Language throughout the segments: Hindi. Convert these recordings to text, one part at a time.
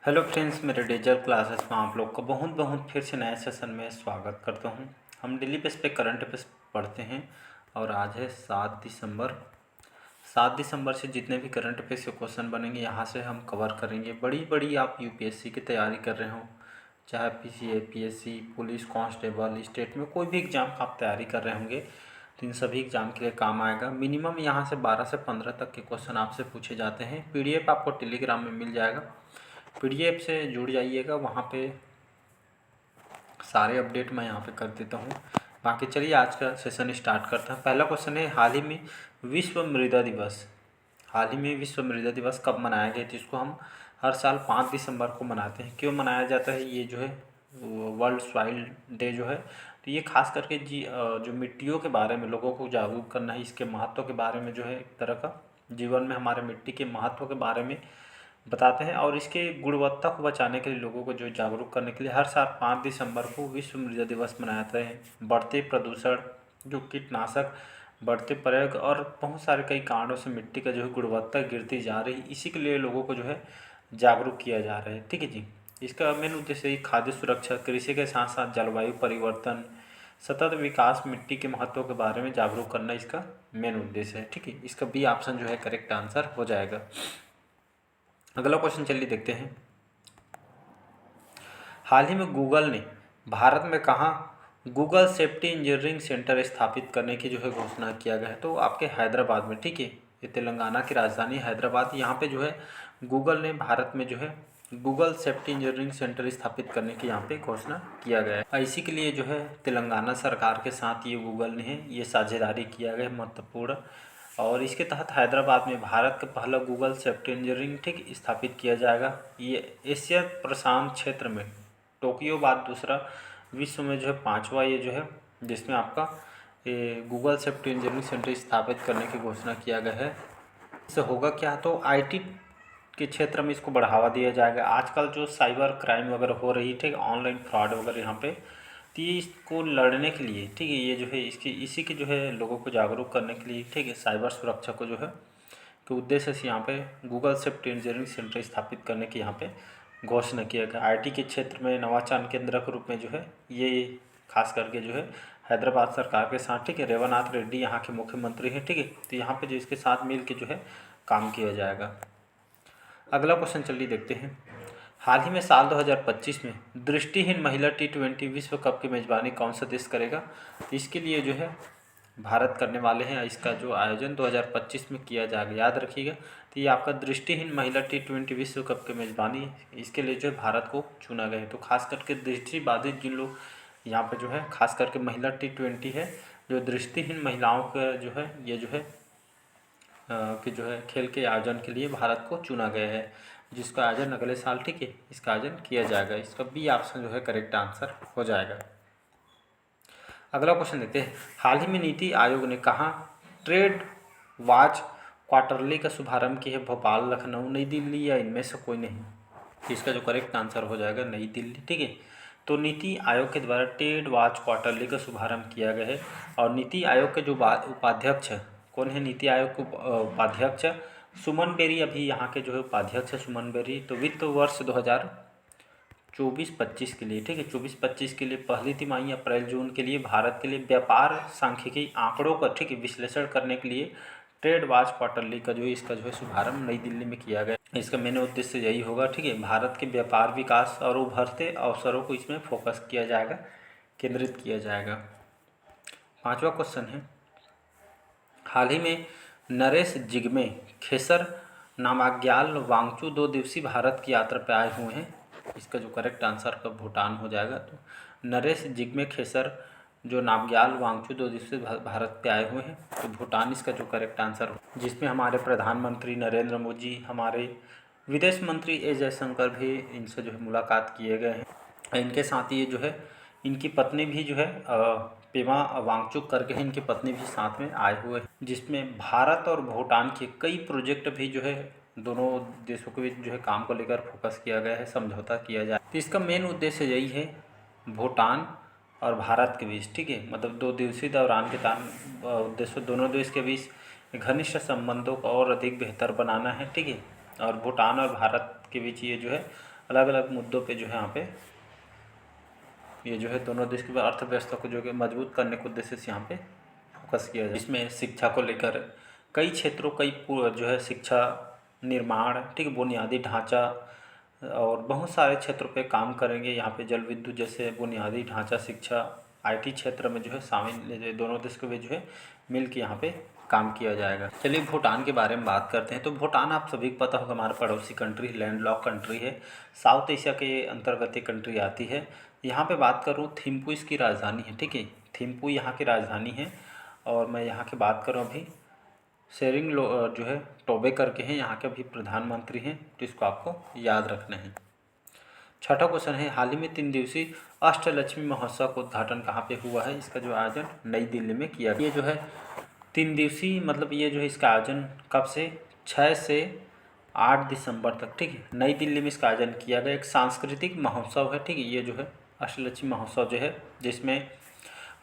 हेलो फ्रेंड्स, मेरे डिजिटल क्लासेस में आप लोग को बहुत बहुत फिर से नए सेशन में स्वागत करता हूं। हम डेली बेस पे करंट अफेयर्स पढ़ते हैं और आज है 7 दिसंबर। 7 दिसंबर से जितने भी करंट अफेयर्स के क्वेश्चन बनेंगे यहाँ से हम कवर करेंगे। बड़ी बड़ी आप यूपीएससी की तैयारी कर रहे हो, चाहे PCA, PSC, police constable, state में कोई भी एग्ज़ाम का आप तैयारी कर रहे होंगे तो इन सभी एग्ज़ाम के लिए काम आएगा। मिनिमम यहाँ से 12 से 15 तक के क्वेश्चन आपसे पूछे जाते हैं। पीडीएफ आपको टेलीग्राम में मिल जाएगा, पीडीएफ से जुड़ जाइएगा। वहाँ पे सारे अपडेट मैं यहाँ पे कर देता हूँ। बाकी चलिए आज का सेशन स्टार्ट करते हैं। पहला क्वेश्चन है, हाल ही में विश्व मृदा दिवस कब मनाया गया? तो इसको हम हर साल 5 दिसंबर को मनाते हैं। क्यों मनाया जाता है? ये जो है वर्ल्ड सॉइल डे जो है, तो ये खास करके जो मिट्टियों के बारे में लोगों को जागरूक करना है, इसके महत्व के बारे में जो है एक तरह का जीवन में हमारे मिट्टी के महत्व के बारे में बताते हैं और इसके गुणवत्ता को बचाने के लिए लोगों को जो जागरूक करने के लिए हर साल 5 दिसंबर को विश्व मृदा दिवस मनाया जाता है। बढ़ते प्रदूषण, जो कीटनाशक, बढ़ते प्रयोग और बहुत सारे कई कारणों से मिट्टी का जो है गुणवत्ता गिरती जा रही, इसी के लिए लोगों को जो है जागरूक किया जा रहा है। ठीक है जी। इसका मेन उद्देश्य ही खाद्य सुरक्षा, कृषि के साथ साथ जलवायु परिवर्तन, सतत विकास, मिट्टी के महत्व के बारे में जागरूक करना इसका मेन उद्देश्य है। ठीक है, इसका बी ऑप्शन जो है करेक्ट आंसर हो जाएगा। अगला क्वेश्चन चलिए देखते हैं। हाल ही में गूगल ने भारत में कहाँ गूगल सेफ्टी इंजीनियरिंग सेंटर स्थापित करने की जो है घोषणा किया गया है? तो आपके हैदराबाद में। ठीक है, ये तेलंगाना की राजधानी हैदराबाद, यहाँ पे जो है गूगल ने भारत में जो है गूगल सेफ्टी इंजीनियरिंग सेंटर स्थापित करने की यहाँ पे घोषणा किया गया है। इसी के लिए जो है तेलंगाना सरकार के साथ ये गूगल ने ये साझेदारी किया गया है, महत्वपूर्ण। और इसके तहत हैदराबाद में भारत का पहला गूगल सेफ्टी इंजीनियरिंग ठीक स्थापित किया जाएगा। ये एशिया प्रशांत क्षेत्र में टोक्यो बाद दूसरा, विश्व में जो है 5वां ये जो है, जिसमें आपका ये गूगल सेफ्टी इंजीनियरिंग सेंटर स्थापित करने की घोषणा किया गया है। इससे होगा क्या? तो आईटी के क्षेत्र में इसको बढ़ावा दिया जाएगा। आजकल जो साइबर क्राइम वगैरह हो रही है, ठीक है, ऑनलाइन फ्रॉड वगैरह यहाँ पे, तो ये इसको लड़ने के लिए, ठीक है, ये जो है इसी के जो है लोगों को जागरूक करने के लिए, ठीक है, साइबर सुरक्षा को जो है के उद्देश्य से यहाँ पे गूगल सेफ्टी इंजीनियरिंग सेंटर स्थापित करने की यहाँ पे घोषणा किया गया। आईटी के क्षेत्र में नवाचार केंद्र के रूप में जो है ये खास करके जो है हैदराबाद सरकार के साथ, ठीक है, रेवनाथ रेड्डी यहाँ के मुख्यमंत्री हैं। ठीक है, तो यहाँ पे जो इसके साथ मिल के जो है काम किया जाएगा। अगला क्वेश्चन चलिए देखते हैं। हाल ही में साल 2025 में दृष्टिहीन महिला T20 विश्व कप की मेजबानी कौन सा देश करेगा? तो इसके लिए जो है भारत करने वाले हैं। इसका जो आयोजन 2025 में किया जाएगा, याद रखिएगा। तो ये आपका दृष्टिहीन महिला T20 विश्व कप की मेजबानी, इसके लिए जो है भारत को चुना गया है। तो खास करके दृष्टिबाधित जिन लोग यहाँ पे जो है, खास करके महिला T20 है, जो दृष्टिहीन महिलाओं का जो है ये जो है कि जो है खेल के आयोजन के लिए भारत को चुना गया है, जिसका आयोजन अगले साल, ठीक है, इसका आयोजन किया जाएगा। इसका बी ऑप्शन जो है करेक्ट आंसर हो जाएगा। अगला क्वेश्चन देखते हैं। हाल ही में नीति आयोग ने कहाँ ट्रेड वॉच क्वार्टरली का शुभारंभ किया है? भोपाल, लखनऊ, नई दिल्ली या इनमें से कोई नहीं? इसका जो करेक्ट आंसर हो जाएगा नई दिल्ली। ठीक है, तो नीति आयोग के द्वारा ट्रेड वॉच क्वार्टरली का शुभारंभ किया गया है। और नीति आयोग के जो उपाध्यक्ष है, कौन है नीति आयोग के उपाध्यक्ष? सुमन बेरी अभी यहाँ के जो है उपाध्यक्ष है, सुमन बेरी। तो वित्त वर्ष 2024-25 के लिए, ठीक है, 24-25 के लिए पहली तिमाही अप्रैल जून के लिए भारत के लिए व्यापार सांख्यिकी आंकड़ों का, ठीक है, विश्लेषण करने के लिए ट्रेड वॉच क्वार्टरली का जो है इसका जो है शुभारंभ नई दिल्ली में किया गया। इसका मेन उद्देश्य यही होगा, ठीक है, भारत के व्यापार विकास और उभरते अवसरों को इसमें फोकस किया जाएगा, केंद्रित किया जाएगा। 5वां क्वेश्चन है। हाल ही में नरेश जिग्मे खेसर नामग्याल वांगचू 2 दिवसीय भारत की यात्रा पर आए हुए हैं। इसका जो करेक्ट आंसर का भूटान हो जाएगा। तो नरेश जिग्मे खेसर जो नामग्याल वांगचू 2 दिवसीय भारत पे आए हुए हैं, तो भूटान इसका जो करेक्ट आंसर हो, जिसमें हमारे प्रधानमंत्री नरेंद्र मोदी, हमारे विदेश मंत्री एस जयशंकर भी इनसे जो है मुलाकात किए गए हैं। इनके साथ ये जो है इनकी पत्नी भी जो है पेमा वांगचुक करके है, इनकी पत्नी भी साथ में आए हुए हैं, जिसमें भारत और भूटान के कई प्रोजेक्ट भी जो है दोनों देशों के बीच जो है काम को लेकर फोकस किया गया है, समझौता किया जाए। तो इसका मेन उद्देश्य यही है, भूटान और भारत के बीच, ठीक है, मतलब 2 दिवसीय दौरान के उद्देश्य दोनों देश के बीच घनिष्ठ संबंधों को और अधिक बेहतर बनाना है, ठीक है। और भूटान और भारत के बीच ये जो है अलग अलग मुद्दों पे जो है यहाँ पे ये जो है दोनों देश की अर्थव्यवस्था को जो है मजबूत करने के उद्देश्य से यहाँ पे फोकस किया जाए। इसमें शिक्षा को लेकर कई क्षेत्रों जो है शिक्षा, निर्माण, ठीक है, बुनियादी ढांचा और बहुत सारे क्षेत्रों पे काम करेंगे। यहाँ पे जल विद्युत जैसे बुनियादी ढांचा, शिक्षा, आईटी क्षेत्र में जो है शामिल दोनों देश के बीच जो है मिल के यहाँ पे काम किया जाएगा। चलिए भूटान के बारे में बात करते हैं। तो भूटान आप सभी को पता होगा हमारा पड़ोसी कंट्री, लैंडलॉक कंट्री है, साउथ एशिया के अंतर्गत ये कंट्री आती है। यहाँ पे बात करूँ, थिम्पू इसकी राजधानी है, ठीक है, थिम्पू यहाँ की राजधानी है। और मैं यहाँ की बात करूँ अभी शेरिंग जो है टोबे करके हैं, यहाँ के अभी प्रधानमंत्री हैं, तो इसको आपको याद रखना है। छठा क्वेश्चन है, हाल ही में 3 दिवसीय अष्टलक्ष्मी महोत्सव का उद्घाटन कहाँ पे हुआ है? इसका जो आयोजन नई दिल्ली में किया गया। ये जो है 3 दिवसीय मतलब ये जो है इसका आयोजन कब से 6 से 8 दिसंबर तक, ठीक है, नई दिल्ली में इसका आयोजन किया गया। एक सांस्कृतिक महोत्सव है, ठीक है, ये जो है अष्टलक्ष्मी महोत्सव जो है जिसमें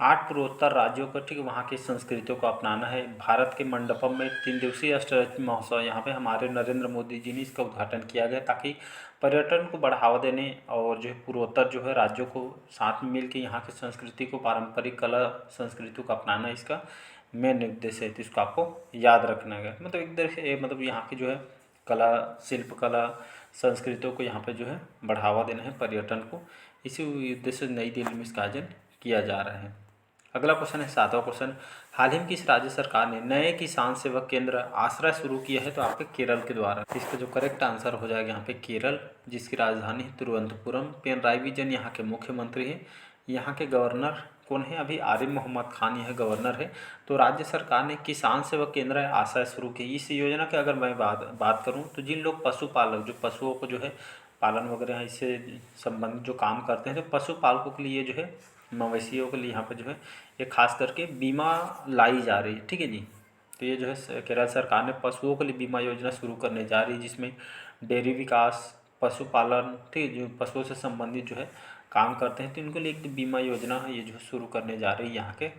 8 पूर्वोत्तर राज्यों को, ठीक है, वहाँ की संस्कृतियों को अपनाना है। भारत के मंडपम में 3 दिवसीय अष्टलक्ष्मी महोत्सव यहाँ पे हमारे नरेंद्र मोदी जी ने इसका उद्घाटन किया गया ताकि पर्यटन को बढ़ावा देने और जो है पूर्वोत्तर जो है राज्यों को साथ में मिल के यहाँ की संस्कृति को, पारंपरिक कला संस्कृति को अपनाना इसका मेन उद्देश्य है। तो इसको आपको याद रखना है। मतलब एक तरह से मतलब यहाँ की जो है कला, शिल्प कला, संस्कृतियों को यहाँ पे जो है बढ़ावा देना है पर्यटन को, इसी उद्देश्य से नई दिल्ली में इसका आयोजन किया जा रहा है। अगला क्वेश्चन है 7वां क्वेश्चन, हाल ही में किस राज्य सरकार ने नए किसान सेवक केंद्र आश्रय शुरू किया है? तो आपके केरल के द्वारा। इसका जो करेक्ट आंसर हो जाएगा यहाँ पे केरल, जिसकी राजधानी है तिरुवनंतपुरम। पिनराई विजयन यहाँ के मुख्यमंत्री हैं। यहाँ के गवर्नर कौन है? अभी आरिफ मोहम्मद खान यह गवर्नर है। तो राज्य सरकार ने किसान सेवक केंद्र आश्रय शुरू की। इस योजना की अगर मैं बात करूँ तो जिन लोग पशुपालक जो पशुओं को जो है पालन वगैरह इससे संबंधित जो काम करते हैं, तो पशुपालकों के लिए जो है मवेशियों के लिए यहाँ पर जो है ये खास करके बीमा लाई जा रही है, ठीक है जी। तो ये जो है केरल सरकार ने पशुओं के लिए बीमा योजना शुरू करने जा रही है, जिसमें डेयरी विकास, पशुपालन, ठीक है, जो पशुओं से संबंधित जो है काम करते हैं तो इनको लिए एक बीमा योजना है ये जो शुरू करने जा रही है यहाँ के।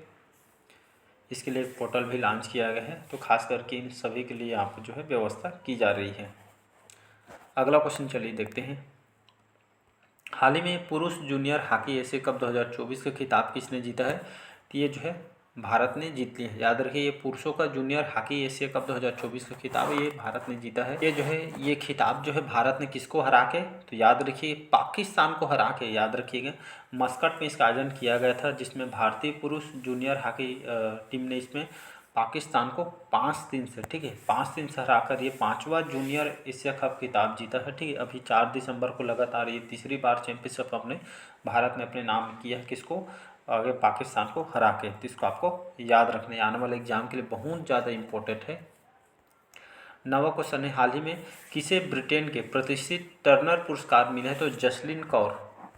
इसके लिए एक पोर्टल भी लॉन्च किया गया है, तो खास करके इन सभी के लिए यहाँ पर जो है व्यवस्था की जा रही है। अगला क्वेश्चन चलिए देखते हैं, हाल ही में पुरुष जूनियर हॉकी एशिया कप 2024 का खिताब किसने जीता है? तो ये जो है भारत ने जीत लिया है। याद रखिए, ये पुरुषों का जूनियर हॉकी एशिया कप 2024 का खिताब ये भारत ने जीता है। ये जो है ये खिताब जो है भारत ने किसको हरा के? तो याद रखिए पाकिस्तान को हरा के, याद रखिएगा। मस्कट में इसका आयोजन किया गया था, जिसमें भारतीय पुरुष जूनियर हॉकी टीम ने इसमें पाकिस्तान को 5-3 से, ठीक है, 5-3 से हराकर ये 5वां जूनियर एशिया कप खिताब जीता है, ठीक है। अभी 4 दिसंबर को लगातार ये तीसरी बार चैंपियनशिप अपने भारत ने अपने नाम किया है, किसको? आगे पाकिस्तान को हरा के। तो इसको आपको याद रखना है, आने वाले एग्जाम के लिए बहुत ज़्यादा इम्पोर्टेंट है। 9वां क्वेश्चन है, हाल ही में किसे ब्रिटेन के प्रतिष्ठित टर्नर पुरस्कार मिला है? तो जसलीन कौर,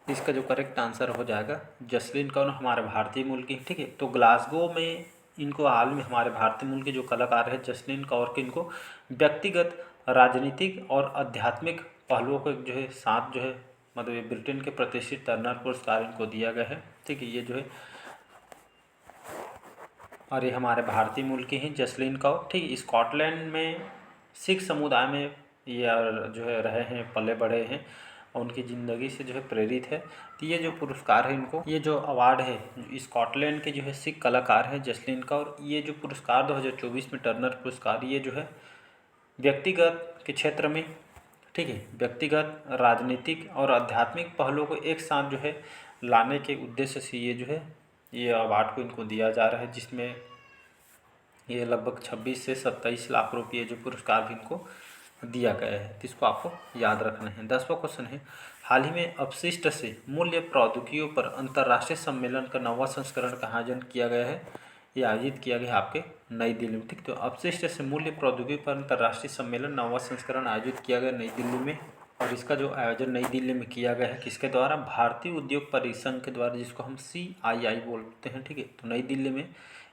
इसका जो करेक्ट आंसर हो जाएगा जसलीन कौर, हमारे भारतीय मूल की, ठीक है। तो ग्लासगो में इनको हाल में हमारे भारतीय मूल के जो कलाकार है जसलीन कौर के, इनको व्यक्तिगत, राजनीतिक और आध्यात्मिक पहलुओं को जो है साथ जो है मतलब ब्रिटेन के प्रतिष्ठित टर्नर पुरस्कार इनको दिया गया है, ठीक है। ये जो है और ये हमारे भारतीय मूल के हैं जसलीन कौर, ठीक। स्कॉटलैंड में सिख समुदाय में ये जो है रहे हैं, पले बढ़े हैं, उनकी ज़िंदगी से जो है प्रेरित है। तो ये जो पुरस्कार है इनको, ये जो अवार्ड है स्कॉटलैंड के जो है सिख कलाकार है जसलीन कौर, ये जो पुरस्कार 2024 में टर्नर पुरस्कार, ये जो है व्यक्तिगत के क्षेत्र में, ठीक है, व्यक्तिगत, राजनीतिक और आध्यात्मिक पहलुओं को एक साथ जो है लाने के उद्देश्य से ये जो है ये अवार्ड को इनको दिया जा रहा है, जिसमें ये लगभग 26 से 27 लाख रुपये जो पुरस्कार भी इनको दिया गया है। तो इसको आपको याद रखना है। 10वां क्वेश्चन है, हाल ही में अपशिष्ट से मूल्य प्रौद्योगिकियों पर अंतर्राष्ट्रीय सम्मेलन का 9वां संस्करण का आयोजन किया गया है। ये आयोजित किया गया है आपके नई दिल्ली में, ठीक। तो अपशिष्ट से मूल्य प्रौद्योगिकी पर अंतर्राष्ट्रीय सम्मेलन 9वां संस्करण आयोजित किया गया नई दिल्ली में। और इसका जो आयोजन नई दिल्ली में किया गया है किसके द्वारा? भारतीय उद्योग परिसंघ के द्वारा, जिसको हम CII बोलते हैं, ठीक है। तो नई दिल्ली में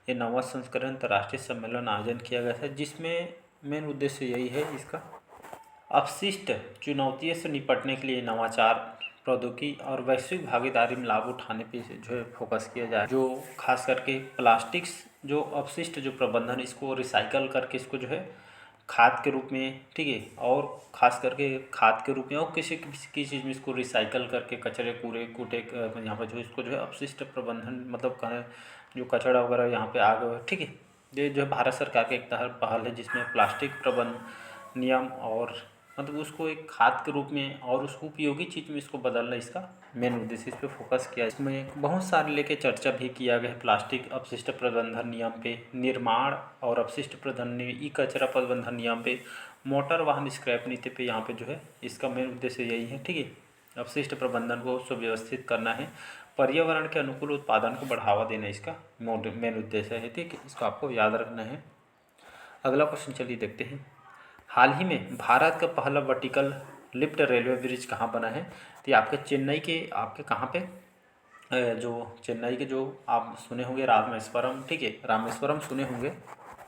ये 9वां संस्करण अंतर्राष्ट्रीय सम्मेलन आयोजन किया गया था, जिसमें मेन उद्देश्य यही है इसका अपशिष्ट चुनौतियों से निपटने के लिए नवाचार, प्रौद्योगिकी और वैश्विक भागीदारी में लाभ उठाने पे जो है फोकस किया जाए। जो खास करके प्लास्टिक्स जो अपशिष्ट जो प्रबंधन, इसको रिसाइकल करके इसको जो है खाद के रूप में, ठीक है, और ख़ास करके खाद के रूप में और किसी किसी चीज़ में इसको रिसाइकल करके कचरे कूड़े कूटे यहाँ पर जो इसको जो है अपशिष्ट प्रबंधन मतलब कहें जो कचरा वगैरह यहाँ पे आ गया, ठीक है। ये जो है भारत सरकार का एक पहल है जिसमें प्लास्टिक प्रबंध नियम और मतलब उसको एक खाद के रूप में और उसको उपयोगी चीज़ में इसको बदलना इसका मेन उद्देश्य, इस पर फोकस किया। इसमें बहुत सारे लेके चर्चा भी किया गया है प्लास्टिक अपशिष्ट प्रबंधन नियम पे, निर्माण और अपशिष्ट प्रबंधन ई कचरा प्रबंधन नियम पे, मोटर वाहन स्क्रैप नीति पे। यहाँ पे जो है इसका मेन उद्देश्य यही है, ठीक है, अपशिष्ट प्रबंधन को सुव्यवस्थित करना है, पर्यावरण के अनुकूल उत्पादन को बढ़ावा देना इसका मेन उद्देश्य है, ठीक है, इसको आपको याद रखना है। अगला क्वेश्चन चलिए देखते हैं। हाल ही में भारत का पहला वर्टिकल लिफ्ट रेलवे ब्रिज कहाँ बना है? तो ये आपके चेन्नई के आपके कहाँ पे जो चेन्नई के जो आप सुने होंगे रामेश्वरम, ठीक है, रामेश्वरम सुने होंगे।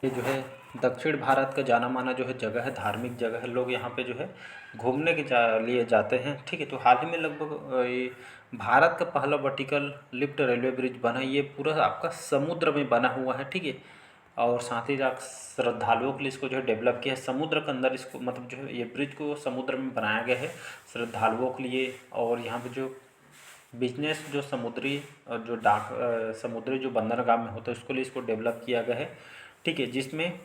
ये जो है दक्षिण भारत का जाना माना जो है जगह है, धार्मिक जगह है, लोग यहाँ पे जो है घूमने के लिए जाते हैं, ठीक है। तो हाल ही में लगभग ये भारत का पहला वर्टिकल लिफ्ट रेलवे ब्रिज बना, ये पूरा आपका समुद्र में बना हुआ है, ठीक है। और साथ ही साथ श्रद्धालुओं के लिए इसको जो है डेवलप किया है समुद्र के अंदर, इसको मतलब जो है ये ब्रिज को समुद्र में बनाया गया है श्रद्धालुओं के लिए। और यहाँ पे जो बिजनेस जो समुद्री और जो समुद्री जो बंदरगाह में होता है उसके लिए इसको डेवलप किया गया है, ठीक है। जिसमें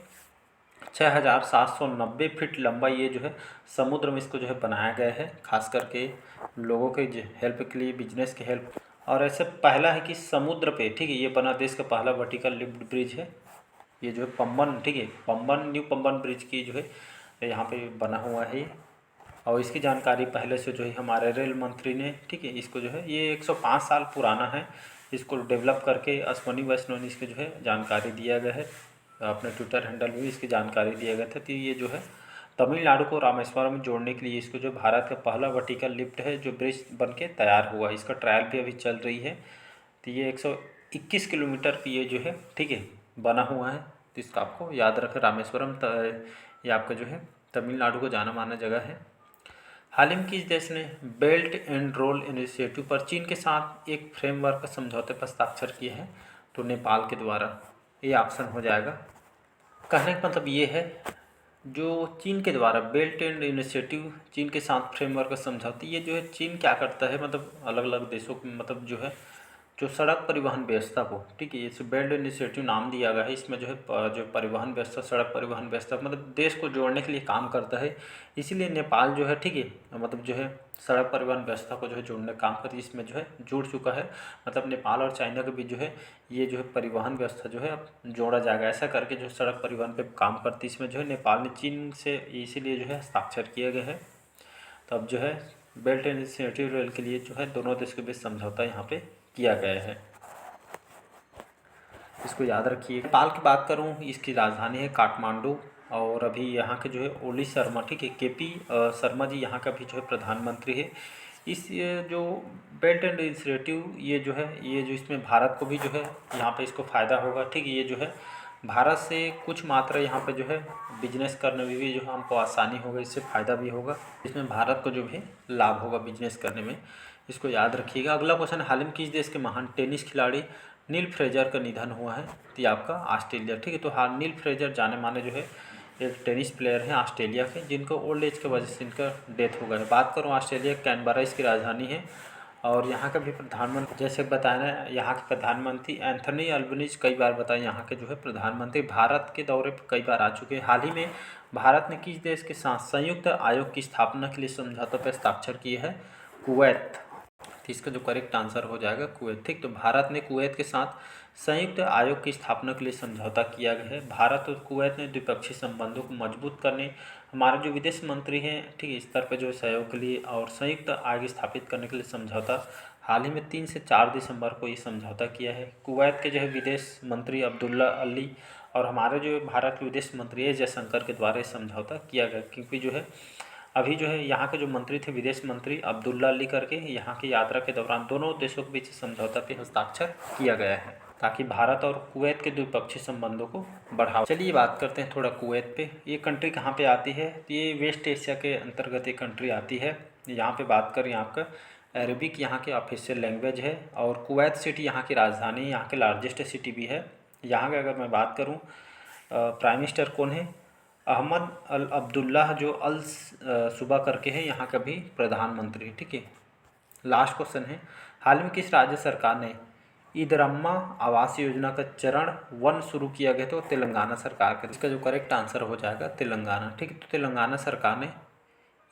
6790 फीट लंबा ये जो है समुद्र में इसको जो है बनाया गया है, खास करके लोगों के हेल्प के लिए, बिजनेस के हेल्प। और ऐसे पहला है कि समुद्र पे, ठीक है, ये बना देश का पहला वर्टिकल लिफ्ट ब्रिज है। ये जो है पम्बन, ठीक है, पम्बन न्यू पम्बन ब्रिज की जो है यहाँ पे बना हुआ है ये। और इसकी जानकारी पहले से जो है हमारे रेल मंत्री ने, ठीक है, इसको जो है ये 105 साल पुराना है, इसको डेवलप करके अश्वनी वैष्णव ने इसकी जो है जानकारी दिया गया है, अपने ट्विटर हैंडल में भी इसकी जानकारी दिया गया था। तो ये जो है तमिलनाडु को रामेश्वरम में जोड़ने के लिए इसको जो भारत का पहला वर्टिकल लिफ्ट है जो ब्रिज बन के तैयार हुआ, इसका ट्रायल भी अभी चल रही है। तो ये 121 किलोमीटर की ये जो है, ठीक है, बना हुआ है। तो इसका आपको याद रखें, रामेश्वरम ये आपका जो है तमिलनाडु को जाना माना जगह है। हाल ही में किस देश ने बेल्ट एंड रोल इनिशिएटिव पर चीन के साथ एक फ्रेमवर्क समझौते पर हस्ताक्षर किए हैं? तो नेपाल के द्वारा, ये ऑप्शन हो जाएगा। कहने का मतलब ये है जो चीन के द्वारा बेल्ट एंड इनिशिएटिव चीन के साथ फ्रेमवर्क समझौते, ये जो है चीन क्या करता है मतलब अलग अलग देशों को मतलब जो है जो सड़क परिवहन व्यवस्था को, ठीक है, इसे बेल्ट इनिशिएटिव नाम दिया गया है। इसमें जो है जो परिवहन व्यवस्था, सड़क परिवहन व्यवस्था मतलब देश को जोड़ने के लिए काम करता है। इसीलिए नेपाल जो है, ठीक है, मतलब जो है सड़क परिवहन व्यवस्था को जो है जोड़ने का काम करती है, इसमें जो है जुड़ चुका है। मतलब नेपाल और चाइना के बीच जो है ये जो है परिवहन व्यवस्था जो है अब जोड़ा जाएगा, ऐसा करके जो सड़क परिवहन पे काम करती है। इसमें जो है नेपाल ने चीन से इसीलिए जो है हस्ताक्षर किए गए हैं। तो अब जो है बेल्ट एंड इनिशिएटिव रेल के लिए जो है दोनों देश के बीच समझौता यहाँ पे किया गया है, इसको याद रखिए। नेपाल की बात करूँ, इसकी राजधानी है काठमांडू। और अभी यहाँ के जो है ओली शर्मा, ठीक है, केपी शर्मा जी यहाँ का भी जो है प्रधानमंत्री है। इस ये जो बेल्ट एंड इनिशिएटिव ये जो है ये जो इसमें भारत को भी जो है यहाँ पे इसको फ़ायदा होगा, ठीक है। ये जो है भारत से कुछ मात्रा यहाँ पे जो है बिजनेस करने में भी जो है हमको आसानी होगा, इससे फ़ायदा भी होगा, इसमें भारत को जो भी लाभ होगा बिजनेस करने में, इसको याद रखिएगा। अगला क्वेश्चन, हाल ही में किस देश के महान टेनिस खिलाड़ी नील फ्रेजर का निधन हुआ है? तो ये आपका ऑस्ट्रेलिया, ठीक है। तो हाँ, नील फ्रेजर जाने माने जो है एक टेनिस प्लेयर हैं ऑस्ट्रेलिया के, जिनको ओल्ड एज की वजह से इनका डेथ हो गया है। बात करूँ ऑस्ट्रेलिया, कैनबरा इसकी राजधानी है। और यहाँ का भी प्रधानमंत्री, जैसे बताया ना, यहाँ के प्रधानमंत्री एंथनी अल्बनीज कई बार बताए यहाँ के जो है प्रधानमंत्री भारत के दौरे पर कई बार आ चुके हैं। हाल ही में भारत ने किस देश के साथ संयुक्त आयोग की स्थापना के लिए समझौते पर हस्ताक्षर किए हैं? कुवैत। तो इसका जो करेक्ट आंसर हो जाएगा कुवैत, ठीक। तो भारत ने कुवैत के साथ संयुक्त आयोग की स्थापना के लिए समझौता किया गया है। भारत और कुवैत ने द्विपक्षीय संबंधों को मजबूत करने, हमारे जो विदेश मंत्री हैं, ठीक है, स्तर पर जो सहयोग के लिए और संयुक्त आयोग स्थापित करने के लिए समझौता हाल ही में 3 से 4 दिसंबर को ये समझौता किया है। कुवैत के जो है विदेश मंत्री अब्दुल्ला अली और हमारे जो भारत के विदेश मंत्री है जयशंकर के द्वारा ये समझौता किया गया, क्योंकि जो है अभी जो है यहाँ के जो मंत्री थे विदेश मंत्री अब्दुल्ला अली करके, यहाँ की यात्रा के दौरान दोनों देशों के बीच समझौता पे हस्ताक्षर किया गया है ताकि भारत और कुवैत के द्विपक्षीय संबंधों को बढ़ावा। चलिए बात करते हैं थोड़ा कुवैत पे। ये कंट्री कहाँ पे आती है? तो ये वेस्ट एशिया के अंतर्गत एक कंट्री आती है। यहाँ पे बात करें, यहाँ का अरबिक यहाँ की ऑफिशियल लैंग्वेज है। और कुवैत सिटी यहाँ की राजधानी, यहाँ के लार्जेस्ट सिटी भी है। यहाँ की अगर मैं बात करूँ प्राइम मिनिस्टर कौन है? अहमद अल अब्दुल्लाह जो अल सुबा करके है यहाँ का भी प्रधानमंत्री है, ठीक है। लास्ट क्वेश्चन है, हाल में किस राज्य सरकार ने ईदरम्मा आवास योजना का चरण 1 शुरू किया गया? तो तेलंगाना सरकार का। इसका जो करेक्ट आंसर हो जाएगा तेलंगाना, ठीक है। तो तेलंगाना सरकार ने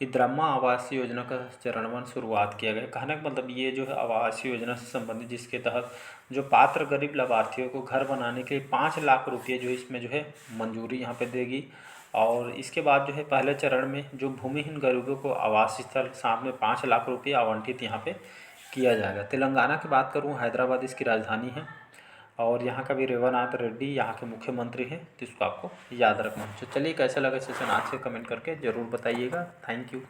ईदरम्मा आवास योजना का चरण 1 शुरुआत किया गया। कहने का मतलब ये जो है आवास योजना से संबंधित, जिसके तहत जो पात्र गरीब लाभार्थियों को घर बनाने के लिए 5 लाख रुपये जो इसमें जो है मंजूरी यहाँ पे देगी। और इसके बाद जो है पहले चरण में जो भूमिहीन गरीबों को आवास स्थल साथ में 5 लाख रुपये आवंटित यहाँ पे किया जाएगा। तेलंगाना की बात करूँ, हैदराबाद इसकी राजधानी है और यहाँ का भी रेवानाथ रेड्डी यहाँ के मुख्यमंत्री हैं, तो इसको आपको याद रखना। तो चलिए कैसा लगा सेशन आज से कमेंट करके ज़रूर बताइएगा। Thank you.